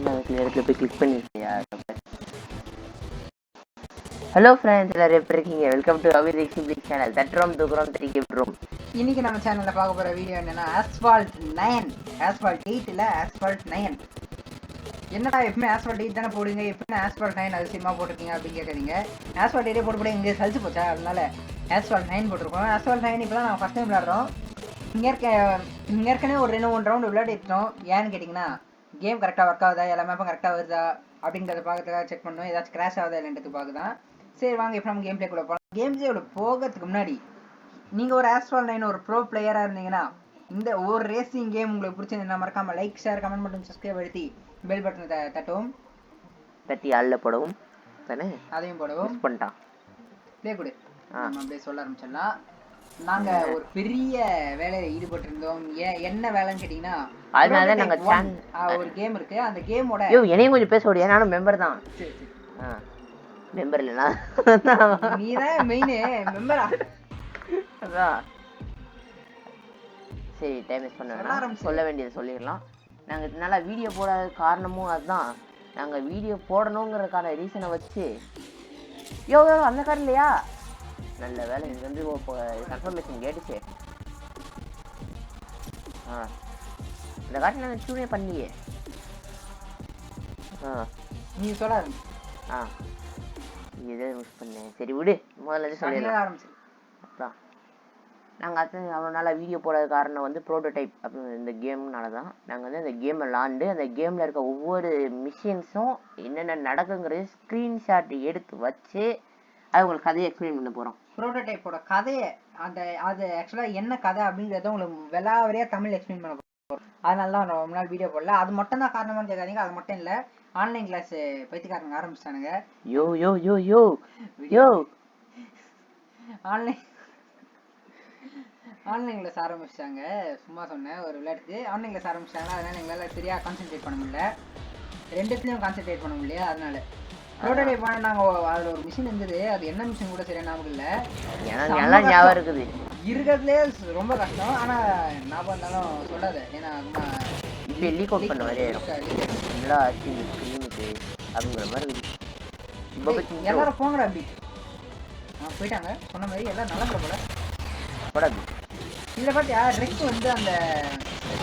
இடத்துல போய் click பண்ணிருக்கியா? Hello friends, எல்லாரும் எப்படி இருக்கீங்க? வெல்கம் டு அவர் எக்ஸிபிளிக் சேனல். தட்டுறோம் தூக்குறோம் தட்டி விட்டுறோம். இன்னைக்கு நம்ம சேனல்ல பார்க்க போற வீடியோ என்னன்னா ஆஸ்பால்ட் 9, ஆஸ்பால்ட் 8 இல்ல ஆஸ்பால்ட் 9. என்னடா எப்பவுமே ஆஸ்பால்ட் 8 தானே போடுங்க, எப்பவுமே ஆஸ்பால்ட் 9 அதிசயமா போட்டிருக்கீங்க அப்படின்னு கேட்குறீங்க. ஆஸ்பால்ட் 8 போட்டு இங்கே சலிச்சு போச்சா, அதனால ஆஸ்பால்ட் 9 போட்டிருக்கோம். ஆஸ்பால்ட் 9 இப்போ தான் நம்ம ஃபர்ஸ்ட் டைம் விளையாடுறோம். ஏற்கனவே ஒரு 2-3 ரவுண்டு விளையாடிட்டோம். ஏன்னு கேட்டிங்கன்னா கேம் கரெக்டாக ஒர்க் ஆகுதா, எல்லா மேப்பும் கரெக்டாக வருதா அப்படிங்கிறத பார்க்கறதுக்காக செக் பண்ணணும். ஏதாச்சும் கிராஷ் ஆகுதா இல்லைன்றது பார்க்க தான். சரி வாங்க இப்போ நம்ம கேம் பிளேக்குள்ள போகலாம். கேம் பிளேக்குள்ள போகிறதுக்கு முன்னாடி நீங்கள் ஒரு ஆஸ்பால்ட் 9 ஒரு ப்ரோ பிளேயராக இருந்தீங்கன்னா இந்த ஒரு ரேசிங் கேம் உங்களுக்கு பிடிச்சிருந்தா மறக்காம லைக், ஷேர், கமெண்ட் மற்றும் சப்ஸ்கிரைப் அழுத்தி பெல் பட்டனை தட்டவும், தட்டி ஆளில் போடவும் தானே, அதையும் போடவும் பண்ணிட்டான். ப்ளே கொடு. நம்ம அப்படியே சொல்ல ஆரம்பிச்சிடலாம். நாங்கள் ஒரு பெரிய வேலையில் ஈடுபட்டிருந்தோம். என்ன வேலைன்னு கேட்டிங்கன்னா அதனால நாங்கள் ஒரு கேம் இருக்குது. அந்த கேமோட என்னையும் கொஞ்சம் பேச முடியாது, நானும் மெம்பர் தான். சரி சரி, மெம்பர் இல்லைனா நீ தான் மெயின் மெம்பரா? அதான் சரி, டைம் வேஸ்ட் பண்ண வேணாம், சொல்ல வேண்டியதை சொல்லிடலாம். நாங்கள் இதனால வீடியோ போடாத காரணமும் அதுதான். நாங்கள் வீடியோ போடணுங்கிறதுக்கான ரீசனை வச்சு யோ அந்த கார் இல்லையா, நல்ல வேலை இது வந்து கன்ஃபர்மேஷன் கேட்டுச்சு. இந்த காட்டில் நாங்கள் சூனே பண்ணியே. நீ சொல்ல எதை மிஸ் பண்ணேன். சரி விடு, முதல்ல சொல்லிடலாம் ஆரம்பிச்சு. அதான் நாங்கள் அவ்வளோ நாளாக வீடியோ போடாத காரணம் வந்து ப்ரோட்டோடைப் அப்படின்னு இந்த கேம்னால தான். நாங்கள் வந்து அந்த கேமை விளாண்டு அந்த கேமில் இருக்க ஒவ்வொரு மிஷின்ஸும் என்னென்ன நடக்குங்கிறது ஸ்க்ரீன்ஷாட் எடுத்து வச்சு அது உங்களுக்கு கதையை எக்ஸ்பிளைன் பண்ண போகிறோம். ப்ரோட்டோடைப்போட கதையை அது ஆக்சுவலாக என்ன கதை அப்படிங்கிறத உங்களுக்கு வெளாவரியாக தமிழ் எக்ஸ்பிளைன் பண்ண போகிறோம். அதனால தான் ரொம்ப நாள் வீடியோ போடல. அது மட்டும் தான் காரணமானு கேட்காதீங்க. அது மட்டும் இல்லை, ஆன்லைன் கிளாஸ் பைத்தியக்காரங்க ஆரம்பிச்சிட்டானுங்க. யோ யோ யோ யோ யோ ஆன்லைன் கிளாஸ் ஆரம்பிச்சிட்டாங்க. சும்மா சொன்னேன், ஒரு விளையாட்டுக்கு ஆன்லைன் கிளாஸ் ஆரம்பிச்சிட்டாங்க. அதனால எங்களால் சரியாக கான்சென்ட்ரேட் பண்ண முடியல, ரெண்டுத்துலேயும் கான்சென்ட்ரேட் பண்ண முடியல. அதனால ப்ரோட்டோடைப் பண்ண நாங்கள் அதில் ஒரு மிஷின் இருந்தது. அது என்ன மிஷின் கூட சரியா ஞாபகம் இல்லை. எல்லாம் ஞாபகம் இருக்குது, இருக்கிறதுலே ரொம்ப கஷ்டம். ஆனால் ஞாபகம் இருந்தாலும் சொல்லாது, ஏன்னா இப்போ லீக் அவுட் பண்ண மாதிரி என்னடா ஆச்சு ஸ்க்ரீனுக்கு அப்படிங்கிற மாதிரி இருக்குது. எல்லாரும் போங்கடா அப்படி போயிட்டாங்க. சொன்ன மாதிரி எல்லாம் நல்லா போல போடாது. இதில் பார்த்தியா ட்ரெக் வந்து அந்த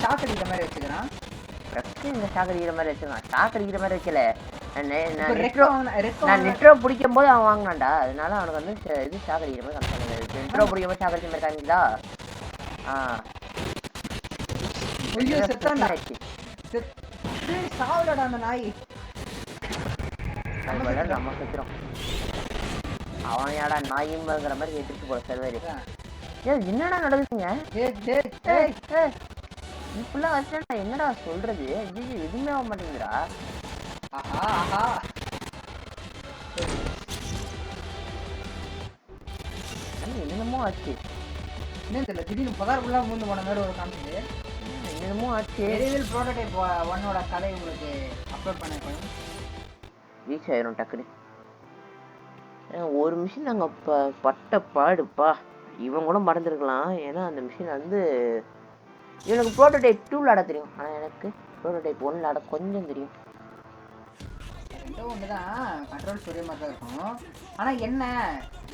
ஷாக் அடிக்கிற மாதிரி வச்சுக்கிறான். ட்ரெக் இந்த ஷாக் அடிக்கிற மாதிரி வச்சுக்கலாம். ஷாக் அடிக்கிற மாதிரி வைக்கல, நான் நெட்ரோ பிடிக்கும் போது அவன் வாங்கினான்டா. அதனால அவனுக்கு வந்து இது ஷாக் அடிக்கிற மாதிரி கன்ஃபார்ம். நெட்ரோ பிடிக்கும் போது ஷாக் அடிக்கிற மாதிரி காமிக்குதா. சாவலடா அந்த நாய். நம்ம செத்துறோம். அவன் யாடா நாயுங்கிற மாதிரி எதிர்த்து போற சர்வரு. என்னடா நடக்குதுங்க இப்பெல்லாம் வச்சுட்டா என்னடா சொல்றது? எதுவுமே ஆக மாட்டேங்குதுடா. என்னென்னமோ ஆச்சு. என்ன தெரியல, திடீர்னு பதார்புல்லா மூந்து போன மாதிரி ஒரு காமிச்சு என்னென்னமோ ஆச்சு. ப்ரோட்டோடைப் 1ஓட கதை உங்களுக்கு அப்லோட் பண்ண ரீச் ஆயிரும் டக்குனு. ஒரு மிஷின் நாங்கள் பட்ட பாடுப்பா, இவன் கூட மறந்துருக்கலாம். ஏன்னா அந்த மிஷின் வந்து எனக்கு ப்ரோட்டோடைப் 2 விளாட தெரியும், ஆனால் எனக்கு ப்ரோட்டோடைப் 1 விளாட கொஞ்சம் தெரியும். ரெண்டும் ஒன்று தான், கண்ட்ரோல் ஒரே மாதிரி தான் இருக்கும். ஆனால் என்ன,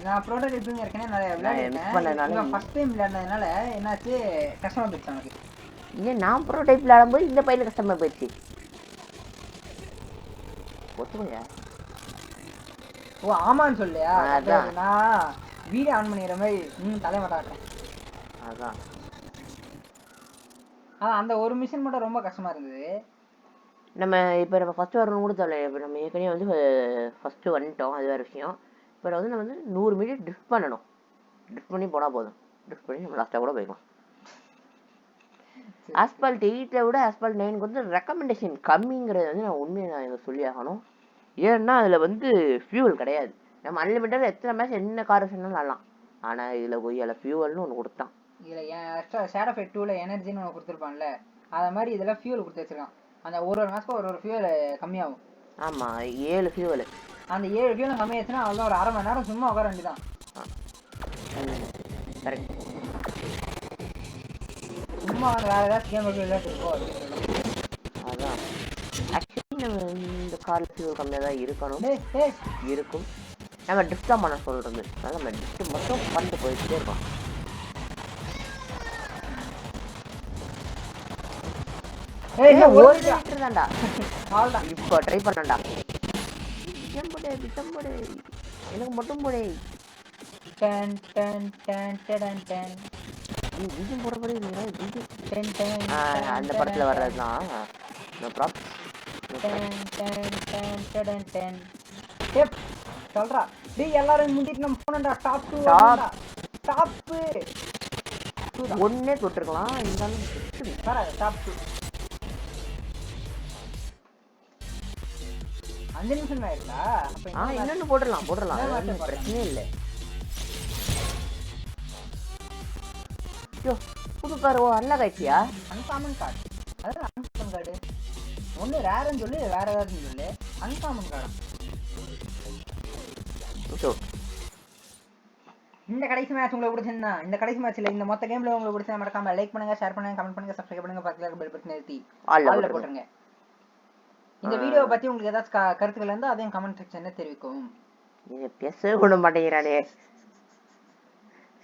நான் ப்ரோட்டோடைப்புங்க இருக்கேன் நிறைய விளையாடுறேன். ஃபர்ஸ்ட் டைம் விளையாடுனதுனால என்னாச்சு, கஷ்டமாக போயிடுச்சு எனக்கு. ஏன் நான் ப்ரோட்டோடைப் விளையாடும்போது இந்த பையன் கஷ்டமாக போயிடுச்சு. ஒத்துமையா? ஓ ஆமான்னு சொல்லியா? நான் வீடியோ ஆன் பண்ணிடுற மாதிரி தலைமாட்டாடுறேன். அதான் அந்த ஒரு மிஷின் மட்டும் ரொம்ப கஷ்டமாக இருந்தது. நம்ம இப்போ ஃபஸ்ட்டு வரணும் கூட தெரியல. இப்போ நம்ம ஏற்கனவே வந்து ஃபஸ்ட்டு வந்துட்டோம், அது வேறு விஷயம். இப்போ வந்து நம்ம வந்து 100 மீட்டர் ட்ரிஃப்ட் பண்ணணும். ட்ரிஃப்ட் பண்ணி போனால் போதும், ட்ரிஃப்ட் பண்ணி நம்ம லாஸ்ட்டாக கூட போய்க்கலாம். ஆஸ்பால்ட் 8 விட ஆஸ்பால்ட் 9 வந்து ரெக்கமெண்டேஷன் கம்மிங்கிறது வந்து நான் உண்மையை நான் சொல்லி ஆகணும். ஏன்னா அதில் வந்து ஃபியூவல் கிடையாது. நம்ம அன்லிமிட்டட் எத்தனை மேட்ச் என்ன கார் சொன்னாலும் விளாட்லாம். ஆனால் இதில் போய் அதில் ஃபியூவல்னு ஒன்று கொடுத்தான். இதில் எக்ஸ்ட்ரா ஷேடோ ஃபைட் 2ல எனர்ஜின்னு ஒன்று கொடுத்துருப்பான்ல, அதை மாதிரி இதெல்லாம் ஃபியூவல் கொடுத்து வச்சிருக்கான். அந்த ஒரு மேட்ச்க்கு ஒரு ஃபியூவல் கம்மியாகும். ஆமாம், 7 ஃபியூவல். அந்த 7 ஃபியூவல் கம்மியாச்சுன்னா அவ்வளோ ஒரு அரை மணி நேரம் சும்மா உட்கார வேண்டியதான். கரெக்ட். சும்மா வேறு ஏதாச்சும் கேம் விளையாட்டு இருக்கோ. அதான் ஆக்சுவலி இந்த கார்ல ஃபியூல் கம்மியாக தான் இருக்கணும், இருக்கும். நம்ம ட்ரிஃப்ட் தான் பண்ண சொல்றது, அதனால நம்ம ட்ரிஃப்ட் மட்டும் பண்ணிட்டு போயிட்டே இருக்கோம். ஒரு லிட்டர் தான்டா. இப்போ ட்ரை பண்ணடா. எனக்கு மட்டும் போடே. அந்த படத்துல வர்றதுதான். சொல்றா டேய் எல்லாரும் முந்திட்டு நம்ம போனடா. டாப் 2 டாப் 2 ஒண்ணே தொட்டிருக்கலாம். இருந்தாலும் வர டாப் 2 5 நிமிஷம் ஆயிருக்கா? அப்ப இன்னொன்னு போடலாம் பிரச்சனை இல்லை. புது கார் அல்ல காய்ச்சியா? Uncommon card. அதான் அன்காமன் கார்டு. ஒண்ணு ரேர்னு சொல்லு, வேற ஏதாச்சும் சொல்லு. Uncommon card. இந்த கடைசி மேட்ச் உங்களுக்கு பிடிச்சிருந்தா, இந்த கடைசி மேட்ச்ல இந்த மொத்த கேம்ல உங்களுக்கு பிடிச்சா மறக்காம லைக் பண்ணுங்க, ஷேர் பண்ணுங்க, கமெண்ட் பண்ணுங்க, சப்ஸ்கிரைப் பண்ணுங்க, பக்கத்துல இருக்க பெல் பட்டன் அழுத்தி ஆல்ல போட்டுருங்க. இந்த வீடியோவை பத்தி உங்களுக்கு ஏதாச்சும் கருத்துக்கள் இருந்தா அதையும் கமெண்ட் செக்ஷன்ல தெரிவிக்கவும். நீங்க பேசவே விட மாட்டேங்கிறானே.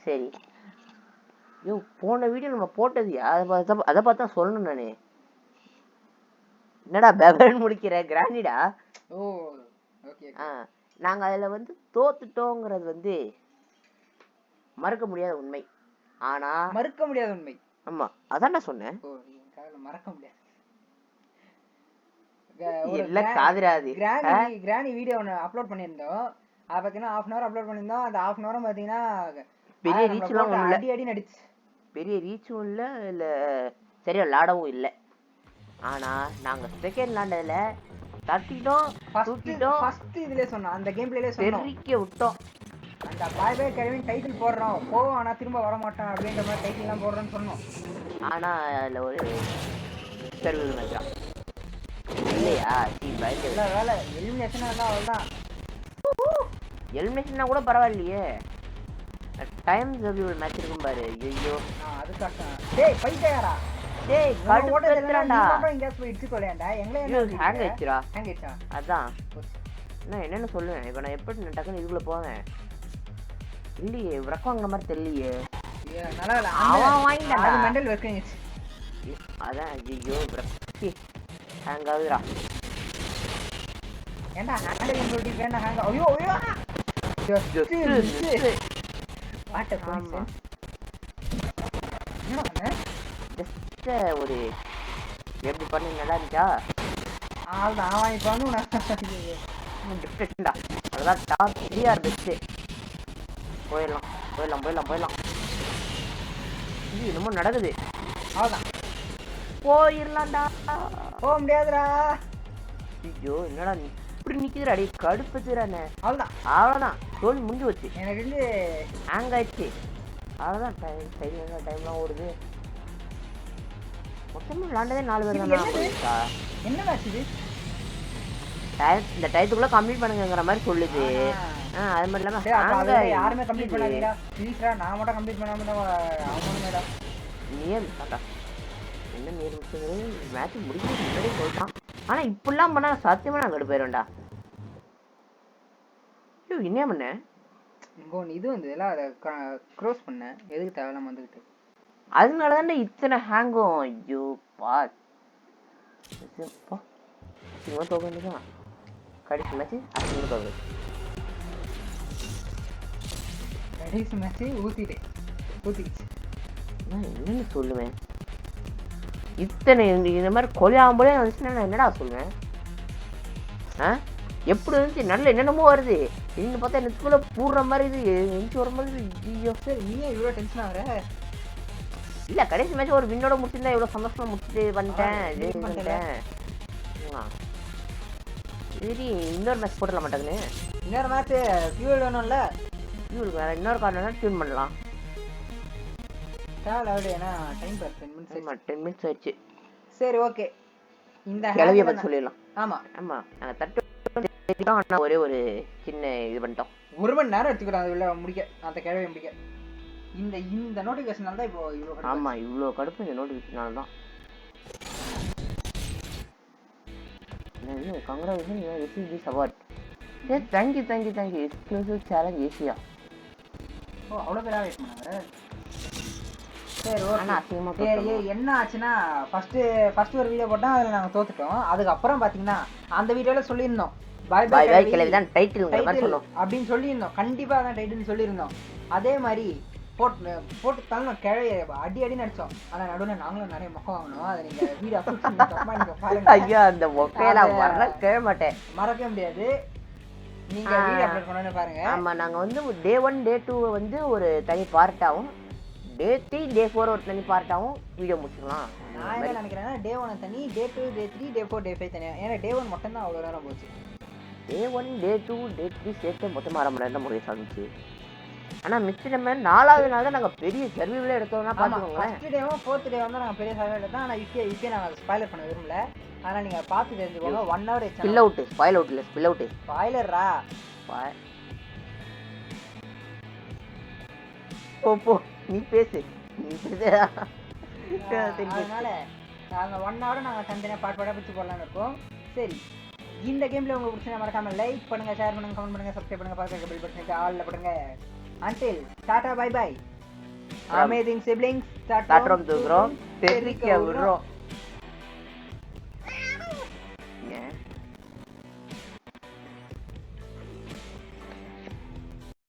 சரி, போன வீடியோ நம்ம போட்டதுயா, அதை பார்த்தா சொல்லணும் நானே. என்னடா பெபன் முடிக்கிற கிராண்டிடா? ஓ ஓகே. நாங்க அதுல வந்து தோத்துட்டோங்கிறது மறுக்க முடியாத உண்மை. ஆனா மறுக்க முடியாத உண்மை. ஆமா, அதான் நான் சொன்னேன். மறக்க முடியாது. கிராணி வீடியோ ஒன்று அப்லோட் பண்ணியிருந்தோம். அதை பார்த்தீங்கன்னா 1/2 hour அப்லோட் பண்ணியிருந்தோம். அந்த 1/2 hour பார்த்தீங்கன்னா பெரிய ரீச்லாம் அடி நடிச்சு, பெரிய ரீச்சும் இல்லை, இல்லை சரியா விளாடவும் இல்லை. ஆனா நாங்க செகண்ட் விளாண்டதுல தட்டிட்டோம், ஃபர்ஸ்ட் இதுலயே சொன்னோம், அந்த கேம் பிளேலயே சொன்னோம், பெருக்கி விட்டோம். அந்த பாய் பாய் கெவின் டைட்டில் போடுறோம், போவோம் ஆனா திரும்ப வர மாட்டோம் அப்படின்ற மாதிரி டைட்டில் எல்லாம் போடுறோம்னு சொன்னோம். ஆனா அதுல ஒரு சர்வீஸ் மேட்ச் இல்லையா? வேலை எலிமினேஷனா இருந்தா அவ்வளவுதான். எலிமினேஷன்னா கூட பரவாயில்லையே, டைம் சர்வீஸ் மேட்ச் இருக்கும் பாரு. ஐயோ அது கஷ்டம். டேய் பைத்தியக்காரா, டேய் கடுப்பேத்துறடா. இங்க போய் இடிச்சு தொலையண்டா. எங்களே ஹேங் ஆயிடுச்சுடா. ஹேங் ஆயிடுச்சா? அதான் நான் என்னன்னு சொல்லுவேன். இப்போ நான் எப்படி டக்குன்னு இதுக்குள்ள போவேன்? இல்லையே, விரக்கம் வாங்குற மாதிரி தெரியலையே. அவன் வாங்கிட்டான்டா. Mental working. அதான் ஐயோ விரக்கி ஹேங் ஆகுதுடா. ஏண்டா ஹேண்ட் கண்ட்ரோல் வேண்டா ஹேங். ஐயோ ஐயோ வாட் அ கோயின்சிடன்ஸ். என்ன பண்ண? ஜஸ்ட் ஒரு எப்படி பண்ணி நல்லா இருந்துச்சா? ஆல்தான் அவன் இப்போ வந்து டிஸ்கஷன்டா. அதுதான் டாப் 3 ஆர் பெஸ்ட். போயிடலாம். இது என்னமோ நடக்குது. அவ்வளோதான், போயிடலாம்டா. போக முடியாதுடா. ஐயோ என்னடா நீ இப்படி நிற்குதுடா, அடி கடுப்புச்சுடானே. அவ்வளோதான் தோல் முடிஞ்சு வச்சு எனக்கு ஹேங் ஆயிடுச்சு. அவ்வளோதான், டைம்லாம் ஓடுது. மொத்தமாக விளாண்டதே 4 பேர் தான். என்ன மேட்ச் இது? இந்த டயத்துக்குள்ள கம்ப்ளீட் பண்ணுங்கிற மாதிரி சொல்லுது. அது மட்டும் இல்லாம யாருமே கம்ப்ளீட் பண்ணாதீங்கடா ப்ளீஸ்டா. நான் மட்டும் கம்ப்ளீட் பண்ணாம அவனுமேடா நீயே மிஸ்டா. என்ன நீர் மிஸ்ங்கிறது மேட்ச் முடிக்கிறது முன்னாடியே போயிட்டான். ஆனா இப்படிலாம் பண்ணா சத்தியமா நான் கடுப்பு போயிடுவேன்டா. ஐயோ என்ன பண்ண? இங்கோ இது வந்து எல்லாம் அதை க்ரோஸ் பண்ண எதுக்கு தேவையில்லாம வந்துக்கிட்டு. அதனால தானே இத்தனை ஹேங்கும். ஐயோ பாத் தோக்க வேண்டியதான். கடைசி மேட்ச் அசிங்க தோக்க கடைசி மேட்ச் ஊத்திடுச்சு. நான் என்னன்னு சொல்லுவேன்? இத்தனை இந்த மாதிரி கொலையாமலே வந்துச்சுன்னா நான் என்னடா சொல்லுவேன்? எப்படி இருந்துச்சு? நல்ல என்னென்னமோ வருது. இங்க பார்த்தா நெத்துக்குள்ள பூடுற மாதிரி இது எஞ்சி வர மாதிரி. ஐயோ சரி, நீயே இவ்வளோ டென்ஷன் ஆகுற? இல்ல கடைசி மேட்ச் ஒரு வின்னோட முடிச்சிருந்தா இவ்வளவு சந்தோஷமா முடிச்சுட்டு வந்துட்டேன். சரி இன்னொரு மேட்ச் போடலாம் மாட்டேங்குன்னு. இன்னொரு மேட்ச் ஃபியூல் வேணும்ல? ஃபியூலுக்கு வேற இன்னொரு கார்டு வேணா டியூன் பண்ணலாம். டிராவல் ஆகுது, ஏன்னா டைம் பாஸ் 10 minutes. 10 minutes ஆயிடுச்சு. சரி ஓகே, இந்த கிளவியை பற்றி சொல்லிடலாம். ஆமா நாங்கள் தட்டு ஒரே ஒரு சின்ன இது பண்ணிட்டோம். 1 மணி நேரம் எடுத்துக்கிறோம் அதுல முடிக்க, அந்த கிளவியை முடிக்க. இந்த நோட்டிஃபிகேஷனால தான் இப்போ இவ்வளோ. ஆமா இவ்வளோ கடுப்பு இந்த நோட்டிஃபிகேஷனால தான். Congratulations, you have received this award. Yes, thank you. Exclusive challenge Asia. ஓ அவ்வளோ பேரா வெயிட் பண்ணாங்க. சரி ஆனா ஓகே. என்ன ஆச்சுன்னா ஃபர்ஸ்ட் ஒரு வீடியோ போட்டோம், அதில் நாங்கள் தோத்துட்டோம். அதுக்கப்புறம் பார்த்தீங்கன்னா அந்த வீடியோவில் சொல்லியிருந்தோம் பை கிளவி தான் டைட்டில் அப்படின்னு சொல்லியிருந்தோம். கண்டிப்பாக அதான் டைட்டில் சொல்லியிருந்தோம். அதே மாதிரி போட்டு தள்ளணும் கிழைய அடி நடிச்சோம். ஆனா நடுவில் நாங்களும் நிறைய மொக்கம் வாங்கணும். அதை நீங்க வீடியோ பாருங்க. ஐயா அந்த மொக்கையெல்லாம் மறக்கவே மாட்டேன், மறக்க முடியாது. நீங்க வீடியோ அப்லோட் பண்ணணும்னு பாருங்க. ஆமா நாங்க வந்து டே 1 டே 2 வந்து ஒரு தனி பார்ட்டாவும், டே 3 டே 4 ஒரு தனி பார்ட்டாவும் வீடியோ முடிச்சுக்கலாம். நான் என்ன நினைக்கிறேன்னா டே 1 தனி, டே 2 டே 3 டே 4 டே 5 தனியா. ஏன்னா டே 1 மட்டும் தான் அவ்வளோ நேரம் போச்சு. டே 1 டே 2 டே 3 சேர்த்து மொத்தமாக 1/2 மணி நேரம் முடிய சாதிச்சு. ஆனா மிச்ச நம்ம 4வது நாள் தான் நாங்க பெரிய சர்வைவல் எடுத்தோம்னா பாத்துக்கோங்களேன். ஃபர்ஸ்ட் டேவும் 4th டே வந்து நாங்க பெரிய சர்வைவல் எடுத்தோம். ஆனா இப்போ நாங்க ஸ்பாயிலர் பண்ண விரும்பல. ஆனா நீங்க பார்த்து தெரிஞ்சுக்கோங்க. 1 hour spill out spoil out இல்ல ஸ்பில் அவுட் ஸ்பாயிலரா போ நீ பேசு. அதனால நாங்க 1 hour நாங்க தனித்தனியா பாட் பிடிச்சு போடலாம்னு இருக்கோம். சரி, இந்த கேம்ல உங்களுக்கு பிடிச்சா மறக்காம லைக் பண்ணுங்க, ஷேர் பண்ணுங்க, கமெண்ட் பண்ணுங்க, சப்ஸ்கிரைப் பண்ணுங்க, பக்கத்துல பெல் பட்டன் ஆல்ல போடுங்க. Until tata bye bye. Amazing siblings. Tatrom dugro. Terika urro. Yeah.